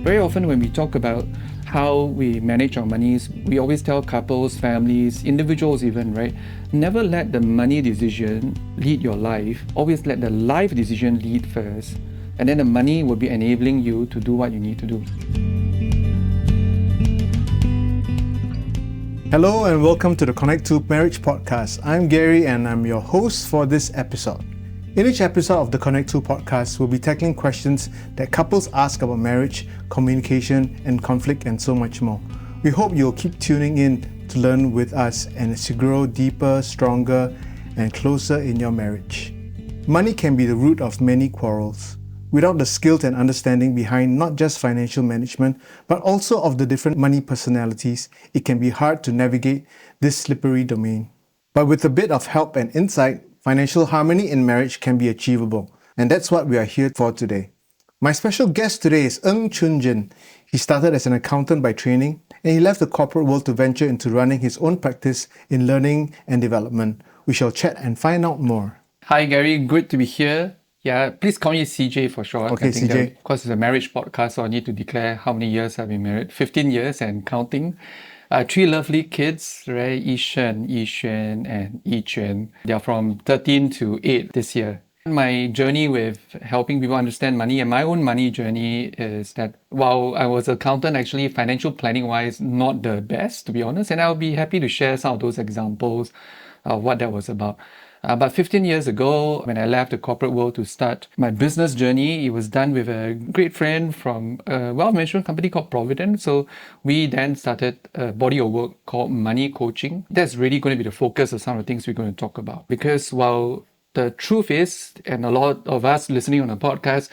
Very often when we talk about how we manage our monies, we always tell couples, families, individuals even, right? Never let the money decision lead your life. Always let the life decision lead first. And then the money will be enabling you to do what you need to do. Hello and welcome to the Connect to Marriage podcast. I'm Gary and I'm your host for this episode. In each episode of the Connect to podcast, we'll be tackling questions that couples ask about marriage, communication, and conflict, and so much more. We hope you'll keep tuning in to learn with us and to grow deeper, stronger, and closer in your marriage. Money can be the root of many quarrels. Without the skills and understanding behind not just financial management, but also of the different money personalities, it can be hard to navigate this slippery domain. But with a bit of help and insight, financial harmony in marriage can be achievable. And that's what we are here for today. My special guest today is Choon Jin. He started as an accountant by training, and he left the corporate world to venture into running his own practice in learning and development. We shall chat and find out more. Hi Gary, good to be here. Yeah, please call me CJ for short. Okay, CJ. Of course, it's a marriage podcast, so I need to declare how many years I've been married. 15 years and counting. 3 lovely kids, right? Yishen, Yixuan, and Yichuan. They are from 13 to 8 this year. My journey with helping people understand money and my own money journey is that while I was an accountant, actually financial planning wise, not the best, to be honest. And I'll be happy to share some of those examples of what that was about. But 15 years ago, when I left the corporate world to start my business journey, it was done with a great friend from a wealth management company called Provident. So we then started a body of work called Money Coaching. That's really going to be the focus of some of the things we're going to talk about. Because while the truth is, and a lot of us listening on the podcast,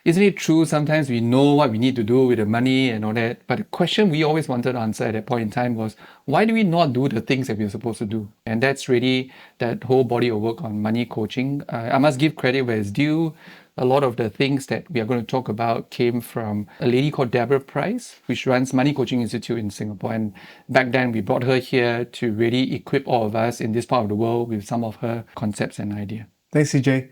isn't it true sometimes we know what we need to do with the money and all that, but the question we always wanted to answer at that point in time was, why do we not do the things that we're supposed to do? And that's really that whole body of work on money coaching. I must give credit where it's due. A lot of the things that we are going to talk about came from a lady called Deborah Price, which runs Money Coaching Institute in Singapore. And back then we brought her here to really equip all of us in this part of the world with some of her concepts and ideas. Thanks, CJ.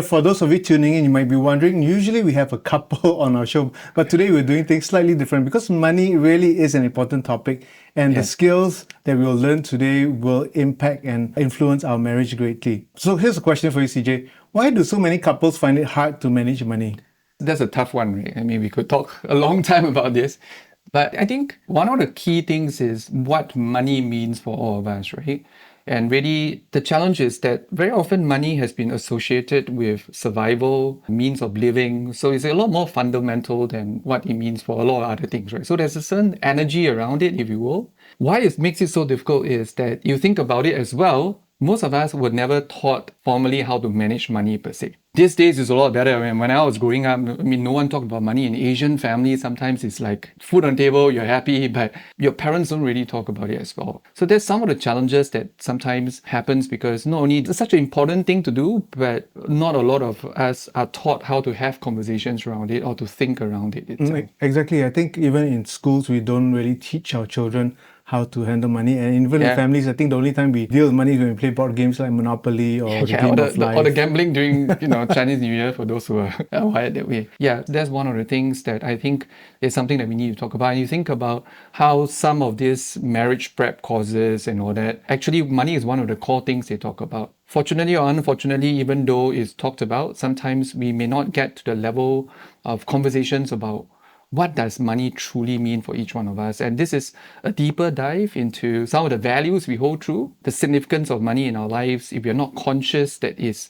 For those of you tuning in, you might be wondering, usually we have a couple on our show, but today we're doing things slightly different because money really is an important topic, and the skills that we'll learn today will impact and influence our marriage greatly. So here's a question for you, CJ. Why do so many couples find it hard to manage money? That's a tough one, right? I mean, we could talk a long time about this. But I think one of the key things is what money means for all of us, right? And really, the challenge is that very often money has been associated with survival, means of living. So it's a lot more fundamental than what it means for a lot of other things, right? So there's a certain energy around it, if you will. Why it makes it so difficult is that you think about it as well, most of us were never taught formally how to manage money per se. These days it's a lot better. When I was growing up, no one talked about money. In Asian families, sometimes it's like food on table, you're happy, but your parents don't really talk about it as well. So there's some of the challenges that sometimes happens because not only it's such an important thing to do, but not a lot of us are taught how to have conversations around it or to think around it itself. Exactly. I think even in schools, we don't really teach our children how to handle money, and even in families, I think the only time we deal with money is when we play board games like Monopoly or the Game of Life. Or the gambling during Chinese New Year for those who are wired that way. Yeah, that's one of the things that I think is something that we need to talk about. And you think about how some of these marriage prep courses and all that, actually money is one of the core things they talk about. Fortunately or unfortunately, even though it's talked about, sometimes we may not get to the level of conversations about what does money truly mean for each one of us? And this is a deeper dive into some of the values we hold true, the significance of money in our lives. If you're not conscious that is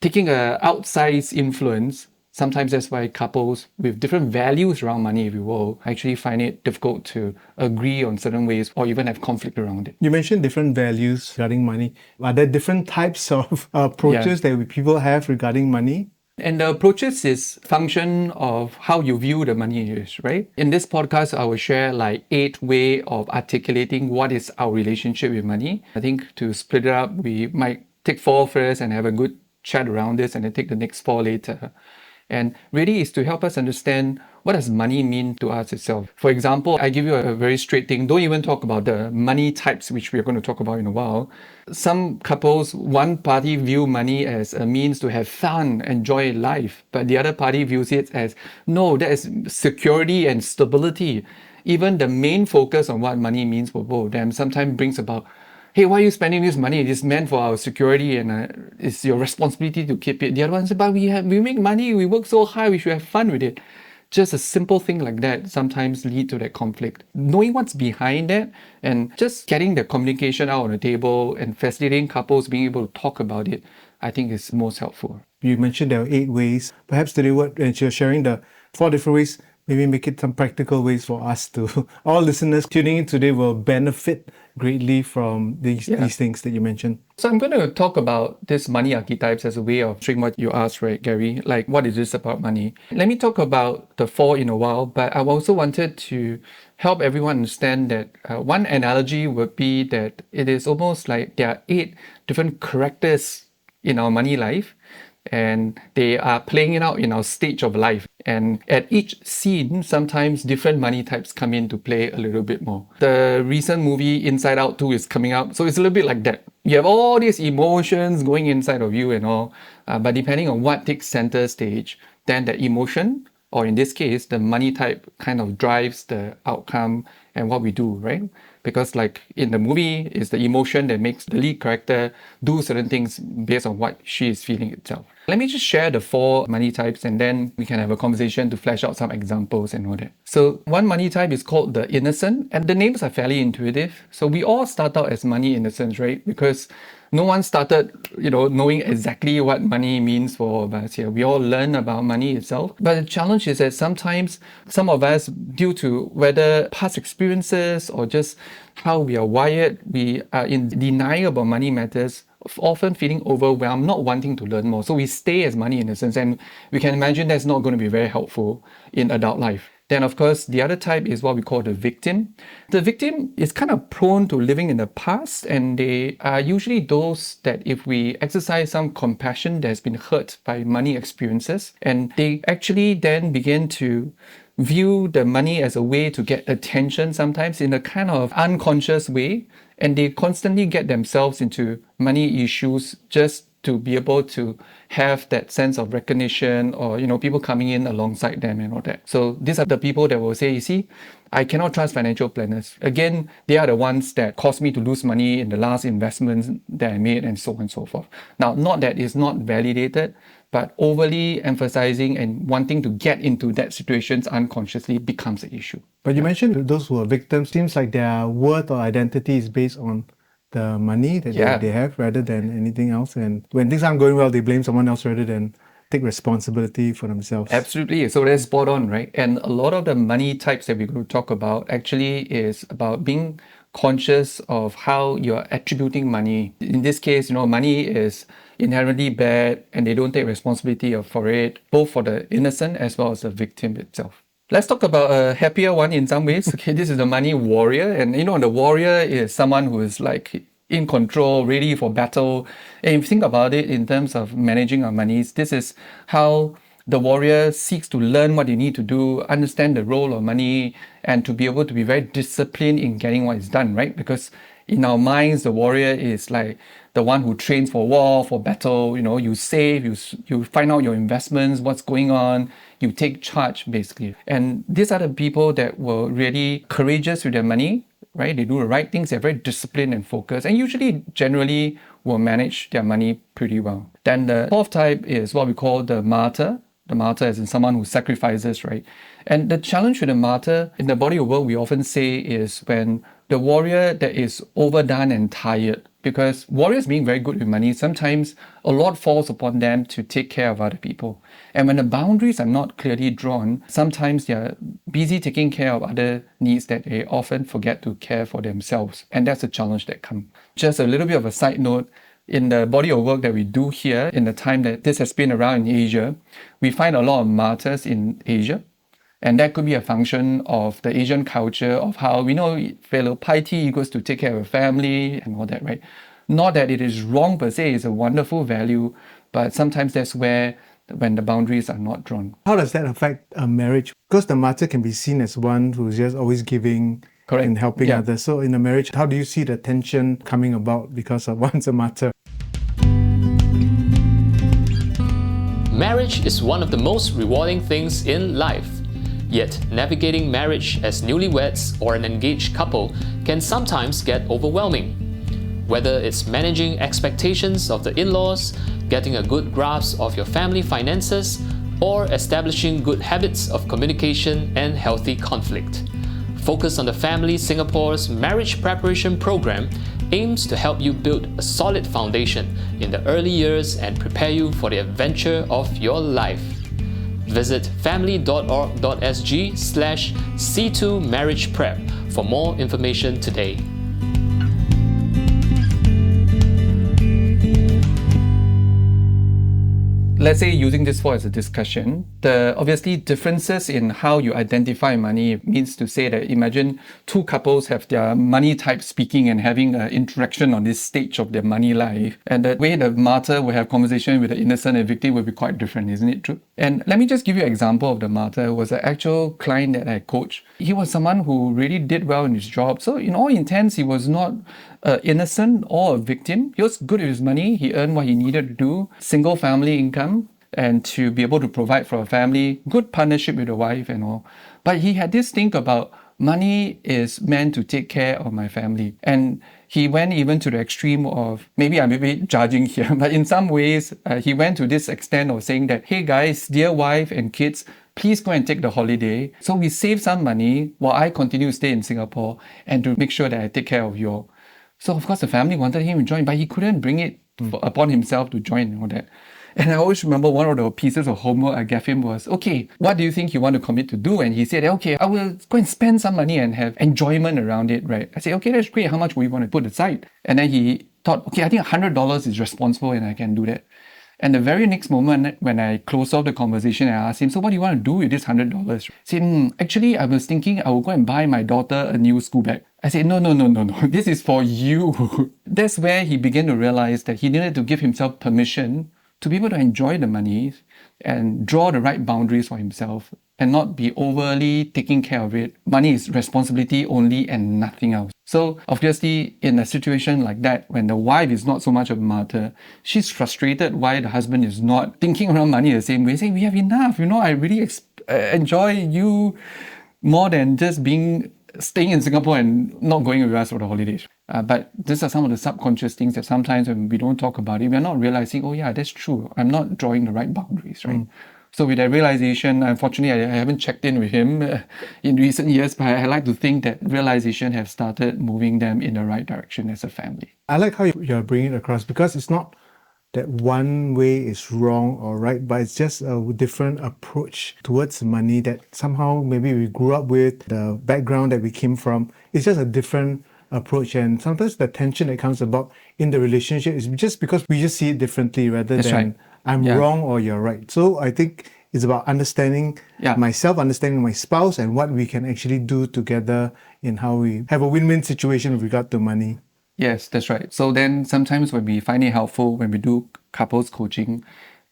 taking an outsized influence, sometimes that's why couples with different values around money, if you will, actually find it difficult to agree on certain ways or even have conflict around it. You mentioned different values regarding money. Are there different types of approaches that people have regarding money? And the approaches is function of how you view the money is, right? In this podcast, I will share like 8 ways of articulating what is our relationship with money. I think to split it up, we might take 4 first and have a good chat around this and then take the next 4 later. And really is to help us understand what does money mean to us itself. For example, I give you a very straight thing. Don't even talk about the money types, which we're going to talk about in a while. Some couples, one party view money as a means to have fun, enjoy life, but the other party views it as, no, that is security and stability. Even the main focus on what money means for both of them sometimes brings about, hey, why are you spending this money? It is meant for our security and it's your responsibility to keep it. The other one says, but we make money, we work so hard, we should have fun with it. Just a simple thing like that sometimes lead to that conflict. Knowing what's behind that and just getting the communication out on the table and facilitating couples being able to talk about it, I think is most helpful. You mentioned there are 8 ways. Perhaps today, and you're sharing the 4 different ways, maybe make it some practical ways for us to, all listeners tuning in today will benefit greatly from these things that you mentioned. So I'm going to talk about this money archetypes as a way of answering what you asked, right, Gary? Like, what is this about money? Let me talk about the 4 in a while, but I also wanted to help everyone understand that one analogy would be that it is almost like there are 8 different characters in our money life, and they are playing it out in our stage of life. And at each scene, sometimes different money types come into play a little bit more. The recent movie Inside Out 2 is coming out, so it's a little bit like that. You have all these emotions going inside of you and all, but depending on what takes center stage, then the emotion, or in this case, the money type kind of drives the outcome and what we do, right? Because like in the movie, it's the emotion that makes the lead character do certain things based on what she is feeling itself. Let me just share the 4 money types and then we can have a conversation to flesh out some examples and all that. So one money type is called the innocent, and the names are fairly intuitive. So we all start out as money innocents, right? Because no one started, knowing exactly what money means for all of us here. We all learn about money itself. But the challenge is that sometimes some of us, due to whether past experiences or just how we are wired, we are in denial about money matters, often feeling overwhelmed, not wanting to learn more. So we stay as money innocents, and we can imagine that's not going to be very helpful in adult life. Then, of course, the other type is what we call the victim. The victim is kind of prone to living in the past, and they are usually those that if we exercise some compassion that's been hurt by money experiences, and they actually then begin to view the money as a way to get attention, sometimes in a kind of unconscious way, and they constantly get themselves into money issues just to be able to have that sense of recognition or, people coming in alongside them and all that. So these are the people that will say, you see, I cannot trust financial planners. Again, they are the ones that caused me to lose money in the last investments that I made and so on and so forth. Now, not that it's not validated, but overly emphasizing and wanting to get into that situations unconsciously becomes an issue. But you mentioned those who are victims, seems like their worth or identity is based on the money that they have rather than anything else. And when things aren't going well, they blame someone else rather than take responsibility for themselves. Absolutely. So that's spot on, right? And a lot of the money types that we're going to talk about actually is about being conscious of how you're attributing money. In this case, money is inherently bad and they don't take responsibility for it, both for the innocent as well as the victim itself. Let's talk about a happier one in some ways. Okay, this is the money warrior. And the warrior is someone who is like in control, ready for battle. And if you think about it in terms of managing our monies, this is how the warrior seeks to learn what you need to do, understand the role of money, and to be able to be very disciplined in getting what is done, right? Because in our minds, the warrior is like the one who trains for war, for battle. You save, you find out your investments, what's going on, you take charge, basically. And these are the people that were really courageous with their money, right? They do the right things, they're very disciplined and focused, and usually, generally, will manage their money pretty well. Then the 4th type is what we call the martyr. The martyr is in someone who sacrifices, right? And the challenge with the martyr in the body of work, we often say, is when the warrior that is overdone and tired. Because warriors being very good with money, sometimes a lot falls upon them to take care of other people. And when the boundaries are not clearly drawn, sometimes they're busy taking care of other needs that they often forget to care for themselves. And that's a challenge that comes. Just a little bit of a side note, in the body of work that we do here, in the time that this has been around in Asia, we find a lot of martyrs in Asia. And that could be a function of the Asian culture of how we know filial piety equals to take care of a family and all that, right? Not that it is wrong per se, it's a wonderful value, but sometimes that's where when the boundaries are not drawn. How does that affect a marriage? Because the martyr can be seen as one who's just always giving Correct. and helping Yeah. others. So in a marriage, how do you see the tension coming about because of one's a martyr? Marriage is one of the most rewarding things in life. Yet, navigating marriage as newlyweds or an engaged couple can sometimes get overwhelming. Whether it's managing expectations of the in-laws, getting a good grasp of your family finances, or establishing good habits of communication and healthy conflict. Focus on the Family Singapore's Marriage Preparation Program aims to help you build a solid foundation in the early years and prepare you for the adventure of your life. Visit family.org.sg/C2 Marriage Prep for more information today. Let's say using this for as a discussion, the obviously differences in how you identify money means to say that imagine two couples have their money type speaking and having an interaction on this stage of their money life. And the way the martyr will have conversation with the innocent and victim will be quite different, isn't it true? And let me just give you an example of the martyr. It was an actual client that I coached. He was someone who really did well in his job. So in all intents, he was not innocent or a victim. He was good with his money. He earned what he needed to do, single family income, and to be able to provide for a family, good partnership with the wife and all. But he had this thing about money is meant to take care of my family. And he went even to the extreme of, maybe I'm a bit judging here, but in some ways, he went to this extent of saying that, hey guys, dear wife and kids, please go and take the holiday. So we save some money while I continue to stay in Singapore and to make sure that I take care of you all. So of course the family wanted him to join, but he couldn't bring it upon himself to join and all that. And I always remember one of the pieces of homework I gave him was, okay, what do you think you want to commit to do? And he said, okay, I will go and spend some money and have enjoyment around it, right? I said, okay, that's great. How much will you want to put aside? And then he thought, okay, I think $100 is responsible and I can do that. And the very next moment, when I closed off the conversation, I asked him, so what do you want to do with this $100? He said, actually, I was thinking I will go and buy my daughter a new school bag. I said, no. This is for you. That's where he began to realize that he needed to give himself permission to be able to enjoy the money and draw the right boundaries for himself and not be overly taking care of it. Money is responsibility only and nothing else. So obviously, in a situation like that, when the wife is not so much of a martyr, she's frustrated why the husband is not thinking around money the same way, saying, we have enough, I really enjoy you more than just staying in Singapore and not going with us for the holidays. But these are some of the subconscious things that sometimes when we don't talk about it, we're not realizing, oh yeah, that's true. I'm not drawing the right boundaries, right? So with that realization, unfortunately, I haven't checked in with him in recent years, but I like to think that realization has started moving them in the right direction as a family. I like how you're bringing it across because it's not that one way is wrong or right, but it's just a different approach towards money that somehow maybe we grew up with, the background that we came from. It's just a different approach, and sometimes the tension that comes about in the relationship is just because we just see it differently rather That's than right. I'm wrong or you're right. So I think it's about understanding myself, understanding my spouse, and what we can actually do together in how we have a win-win situation with regard to money. Yes, that's right. So then sometimes when we find it helpful, when we do couples coaching,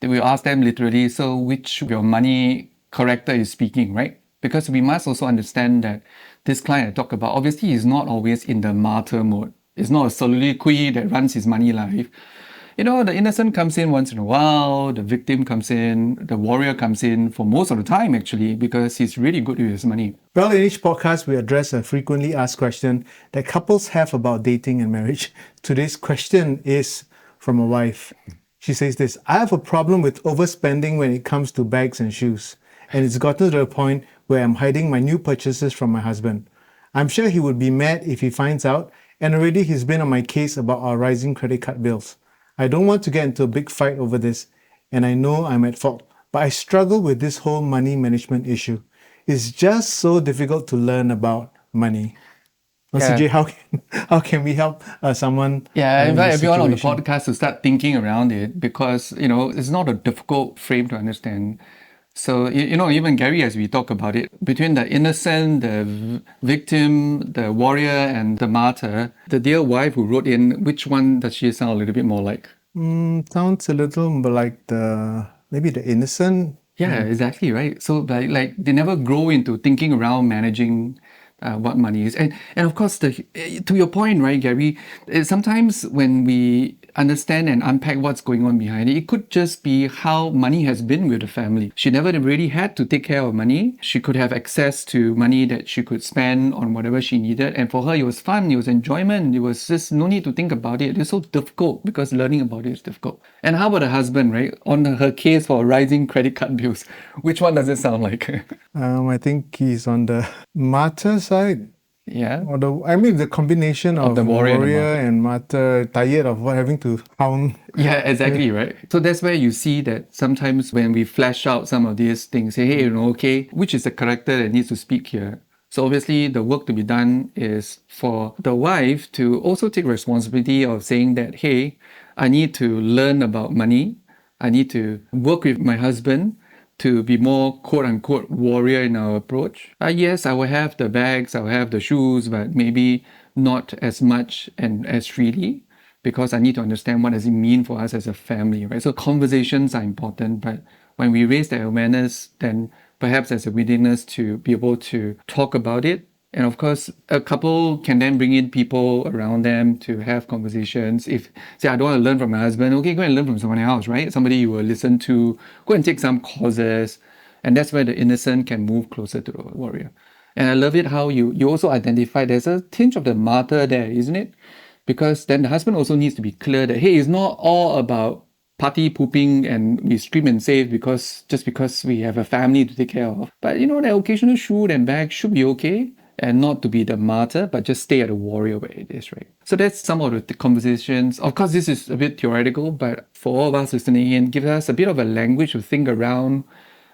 then we ask them literally, so which of your money character is speaking, right? Because we must also understand that this client I talk about, obviously he's not always in the martyr mode. It's not a soliloquy that runs his money life. The innocent comes in once in a while, the victim comes in, the warrior comes in for most of the time actually, because he's really good with his money. Well, in each podcast, we address a frequently asked question that couples have about dating and marriage. Today's question is from a wife. She says this: I have a problem with overspending when it comes to bags and shoes, and it's gotten to the point where I'm hiding my new purchases from my husband. I'm sure he would be mad if he finds out, and already he's been on my case about our rising credit card bills. I don't want to get into a big fight over this, and I know I'm at fault, but I struggle with this whole money management issue. It's just so difficult to learn about money. Well, CJ, how can we help someone? Yeah, I invite everyone on the situation? podcast to start thinking around it because, it's not a difficult frame to understand. So, even Gary, as we talk about it, between the innocent, the victim, the warrior, and the martyr, the dear wife who wrote in, which one does she sound a little bit more like? Sounds a little like the maybe the innocent. Yeah, exactly, right. So like they never grow into thinking around managing what money is, and of course to your point, right, Gary. Sometimes when we understand and unpack what's going on behind it, it could just be how money has been with the family. She never really had to take care of money. She could have access to money that she could spend on whatever she needed, and for her it was fun, it was enjoyment, it was just no need to think about it. It's so difficult because learning about it is difficult. And how about the husband, right? On her case for rising credit card bills, which one does it sound like? I think he's on the martyr side. Yeah. Or the combination of the warrior and the and martyr, tired of having to hound. Yeah, exactly, right. So that's where you see that sometimes when we flesh out some of these things, say, hey, okay, which is the character that needs to speak here? So obviously the work to be done is for the wife to also take responsibility of saying that, hey, I need to learn about money. I need to work with my husband to be more quote unquote warrior in our approach. Yes, I will have the bags, I will have the shoes, but maybe not as much and as freely, because I need to understand what does it mean for us as a family, right? So conversations are important, but when we raise that awareness, then perhaps there's a willingness to be able to talk about it. And of course, a couple can then bring in people around them to have conversations. If, say, I don't want to learn from my husband, okay, go and learn from someone else, right? Somebody you will listen to, go and take some courses. And that's where the innocent can move closer to the warrior. And I love it how you also identify there's a tinge of the martyr there, isn't it? Because then the husband also needs to be clear that, hey, it's not all about party pooping and we scream and save just because we have a family to take care of. But the occasional shoe and bag should be okay. And not to be the martyr, but just stay at the warrior where it is, right? So that's some of the conversations. Of course, this is a bit theoretical, but for all of us listening in, give us a bit of a language to think around,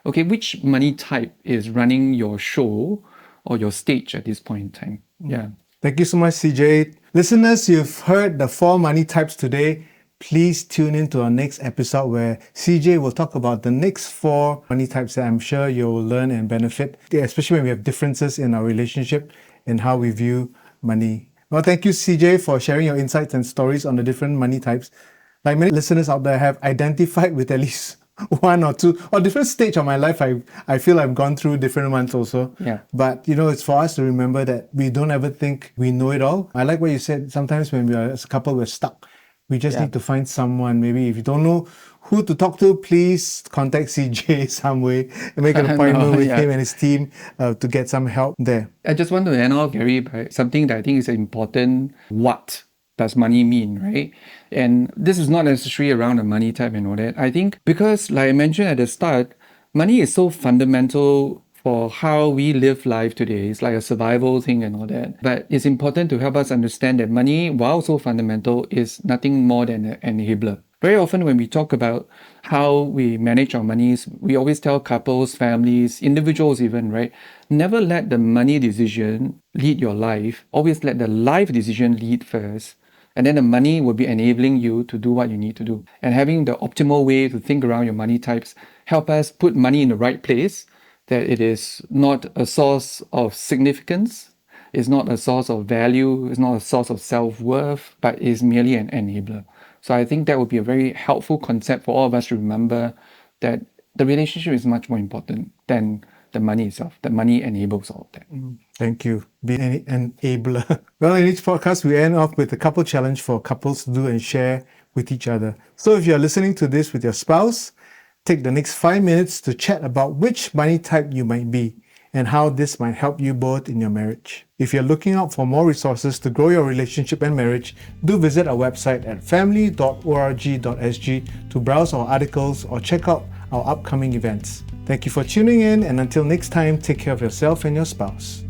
okay, which money type is running your show or your stage at this point in time? Yeah. Thank you so much, CJ. Listeners, you've heard the 4 money types today. Please tune in to our next episode where CJ will talk about the next 4 money types that I'm sure you'll learn and benefit, especially when we have differences in our relationship and how we view money. Well, thank you, CJ, for sharing your insights and stories on the different money types. Like many listeners out there have identified with at least 1 or 2 or different stage of my life. I feel I've gone through different ones also. Yeah. But it's for us to remember that we don't ever think we know it all. I like what you said. Sometimes when we are as a couple, we're stuck. We just need to find someone. Maybe if you don't know who to talk to, please contact CJ some way and make an appointment with him and his team to get some help there. I just want to end off, Gary, by something that I think is important. What does money mean, right? And this is not necessarily around the money type and all that. I think because, like I mentioned at the start, money is so fundamental for how we live life today. It's like a survival thing and all that. But it's important to help us understand that money, while so fundamental, is nothing more than an enabler. Very often when we talk about how we manage our monies, we always tell couples, families, individuals even, right? Never let the money decision lead your life. Always let the life decision lead first. And then the money will be enabling you to do what you need to do. And having the optimal way to think around your money types help us put money in the right place, that it is not a source of significance, it's not a source of value, it's not a source of self-worth, but is merely an enabler. So I think that would be a very helpful concept for all of us to remember, that the relationship is much more important than the money itself. The money enables all of that. Thank you. Being an enabler. Well, in each podcast, we end off with a couple challenge for couples to do and share with each other. So if you're listening to this with your spouse, take the next 5 minutes to chat about which money type you might be and how this might help you both in your marriage. If you're looking out for more resources to grow your relationship and marriage, do visit our website at family.org.sg to browse our articles or check out our upcoming events. Thank you for tuning in, and until next time, take care of yourself and your spouse.